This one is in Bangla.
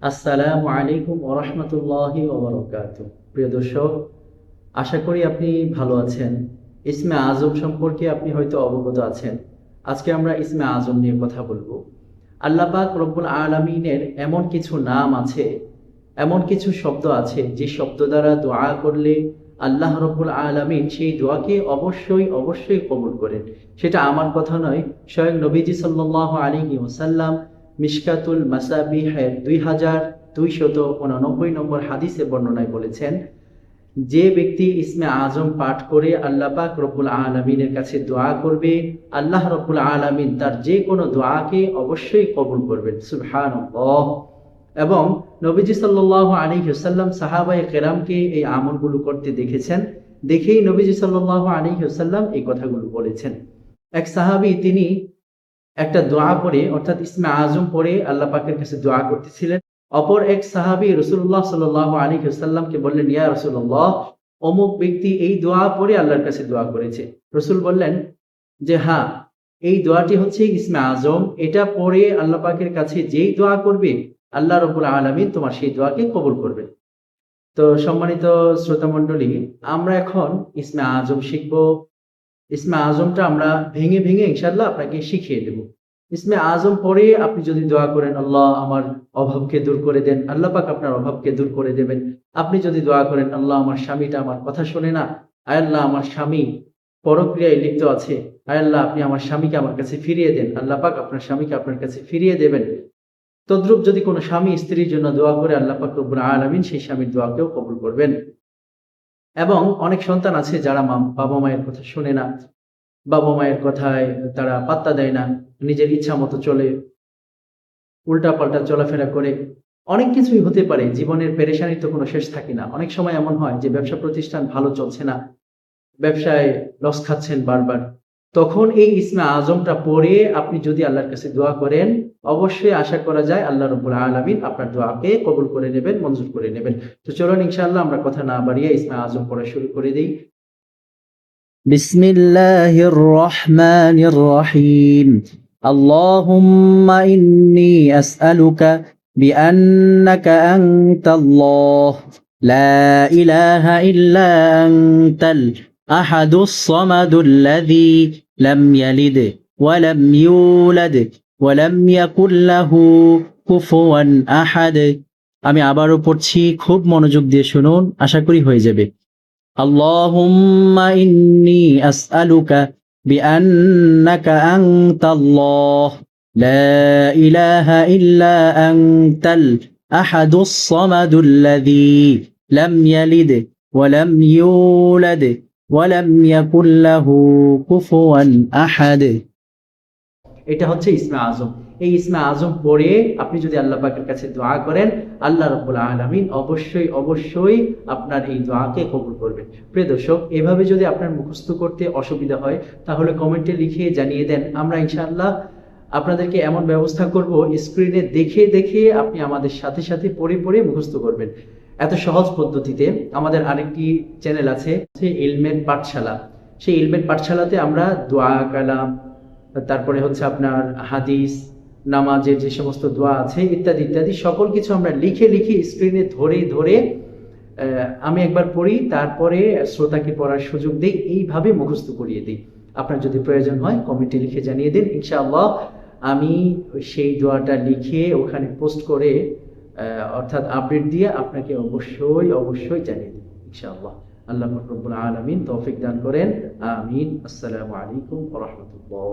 আসসালামু আলাইকুম ওয়া রাহমাতুল্লাহি ওয়া বারাকাতুহু। প্রিয় দর্শক, আশা করি আপনি ভালো আছেন। ইসমে আজম সম্পর্কে আপনি হয়তো অবগত আছেন। আজকে আমরা ইসমে আজম নিয়ে কথা বলবো। আল্লাহ পাক রব্বুল আলামিনের এমন কিছু নাম আছে, এমন কিছু শব্দ আছে যে শব্দ দ্বারা দোয়া করলে আল্লাহ রব্বুল আলামিন সেই দোয়াকে অবশ্যই অবশ্যই কবুল করেন। সেটা আমার কথা নয়, স্বয়ং নবীজি সাল্লাল্লাহু আলাইহি ওয়াসাল্লাম মিশকাতুল মাসাবিহের 2289 নম্বর হাদিসে বর্ণনায় বলেছেন, যে ব্যক্তি ইসমে আজম পাঠ করে আল্লাহ পাক রব্বুল আলামিনের কাছে দোয়া করবে, আল্লাহ রব্বুল আলামিন তার যে কোনো দোয়াকে অবশ্যই কবুল করবেন। সুবহানাল্লাহ। এবং নবীজি সাল্লাল্লাহু আলাইহি ওয়াসাল্লাম সাহাবায়ে কেরামকে এই আমলগুলো করতে দেখেছেন, দেখেই নবীজি সাল্লাল্লাহু আলাইহি ওয়াসাল্লাম এই কথাগুলো বলেছেন। এক সাহাবী তিনি একটা দোয়া পড়ে, অর্থাৎ ইসমে আজম পড়ে আল্লাহ পাকের কাছে দোয়া করতেছিলেন। অপর এক সাহাবী রাসূলুল্লাহ সাল্লাল্লাহু আলাইহি ওয়াসাল্লামকে বললেন, ইয়া রাসূলুল্লাহ, অমুক ব্যক্তি এই দোয়া পড়ে আল্লাহর কাছে দোয়া করেছে। রাসূল বললেন যে হ্যাঁ, এই দোয়াটি হচ্ছে ইসমে আজম, এটা পড়ে আল্লাহ পাকের কাছে যেই দোয়া করবে আল্লাহ রাব্বুল আলামিন তোমার সেই দোয়াকে কবুল করবেন। তো সম্মানিত শ্রোতা মণ্ডলী, আমরা এখন ইসমে আজম শিখব। ইসমে আজমটা আমরা ভেঙে ভেঙে ইনশাআল্লাহ আপনাকে শিখিয়ে দেব। ইসমে আজম পড়ে আপনি যদি দোয়া করেন, আল্লাহ আমার অভাবকে দূর করে দেন, আল্লাহ পাক আপনার অভাবকে দূর করে দেবেন। আপনি যদি দোয়া করেন, আল্লাহ আমার স্বামীটা আমার কথা শোনে না, আয় আল্লাহ আমার স্বামী পরক্রিয়ায় লিপ্ত আছে, আয় আল্লাহ আপনি আমার স্বামীকে আমার কাছে ফিরিয়ে দেন, আল্লাহ পাক আপনার স্বামীকে আপনার কাছে ফিরিয়ে দেবেন। তদ্রূপ যদি কোনো স্বামী স্ত্রীর জন্য দোয়া করে, আল্লাহ পাক রব্বুল আলামিন সেই স্বামীর দোয়াকেও কবুল করবেন। এবং অনেক সন্তান আছে যারা বাবা মায়ের কথা শোনে না, বাবা মায়ের কথায় তারা পাত্তা দেয় না, নিজের ইচ্ছা মতো চলে, উল্টা পাল্টা চলাফেরা করে। অনেক কিছুই হতে পারে, জীবনের পেরেশানির তো কোনো শেষ থাকে না। অনেক সময় এমন হয় যে ব্যবসা প্রতিষ্ঠান ভালো চলছে না, ব্যবসায় লস খাচ্ছেন বারবার। তখন এই ইসমে আজমটা পড়ে আপনি যদি আল্লাহর কাছে দোয়া করেন, অবশ্যই আশা করা যায় আল্লাহ রাব্বুল আলামিন আপনার দোয়াকে কবুল করে নেবেন, মঞ্জুর করে নেবেন। তো চলুন ইনশাআল্লাহ আমরা কথা না বাড়িয়ে ইসমে আজম পড়া শুরু করে দিই। বিসমিল্লাহির রহমানির রহিম। আল্লাহুম্মা ইন্নী আসআলুকা বিআন্নাকা আনতাল্লাহ লা ইলাহা ইল্লা আনতাল আহাদুস সামাদুল্লাযী লাম ইয়ালিদ ওয়া লাম ইউলাদ ওয়া লাম ইয়াকুল লাহু কুফুয়ান আহাদ। আমি আবারও পড়ছি, খুব মনোযোগ দিয়ে শুনুন, আশা করি হয়ে যাবে। আল্লাহুম্মা ইন্নী আসআলুকা বিআন্নাকা আনতাল্লাহ লা ইলাহা ইল্লা আনতাল আহাদুস সামাদুল্লাযী লাম ইয়ালিদ ওয়া লাম ইউলাদ ওয়া লাম ইয়াকুল লাহু কুফুয়ান আহাদ। এটা হচ্ছে ইসমে আজম। এই ইসমে আজম পড়ে আপনি যদি আল্লাহ পাকের কাছে দোয়া করেন, আল্লাহ রাব্বুল আলামিন অবশ্যই অবশ্যই আপনার এই দোয়াকে কবুল করবেন। প্রিয় দর্শক, এভাবে যদি আপনার মুখস্থ করতে অসুবিধা হয় তাহলে কমেন্টে লিখে জানিয়ে দেন। আমরা ইনশাআল্লাহ আপনাদেরকে এমন ব্যবস্থা করব, স্ক্রিনে দেখে দেখে আপনি আমাদের সাথে সাথে পড়ে পড়ে মুখস্থ করবেন। এত সহজ পদ্ধতিতে আমাদের আরেকটি চ্যানেল আছে, ইলমের পাঠশালা। সেই ইলমের পাঠশালাতে আমরা দোয়া কালাম, তারপরে হচ্ছে আপনার হাদিস, নামাজের যে সমস্ত দোয়া আছে ইত্যাদি ইত্যাদি সকল কিছু আমরা লিখে লিখে স্ক্রিনে ধরে ধরে আমি একবার পড়ি, তারপরে শ্রোতাকে পড়ার সুযোগ দিই, এইভাবে মুখস্থ করিয়ে দিই। আপনার যদি প্রয়োজন হয় কমেন্টে লিখে জানিয়ে দিন, ইনশাআল্লাহ আমি সেই দোয়াটা লিখে ওখানে পোস্ট করে অর্থাৎ আপডেট দিয়ে আপনাকে অবশ্যই অবশ্যই জানিয়ে দিই ইনশাআল্লাহ। আল্লাহ রাব্বুল আলামিন তৌফিক দান করেন, আমিন। আসসালামু আলাইকুম ওয়া রাহমাতুল্লাহ।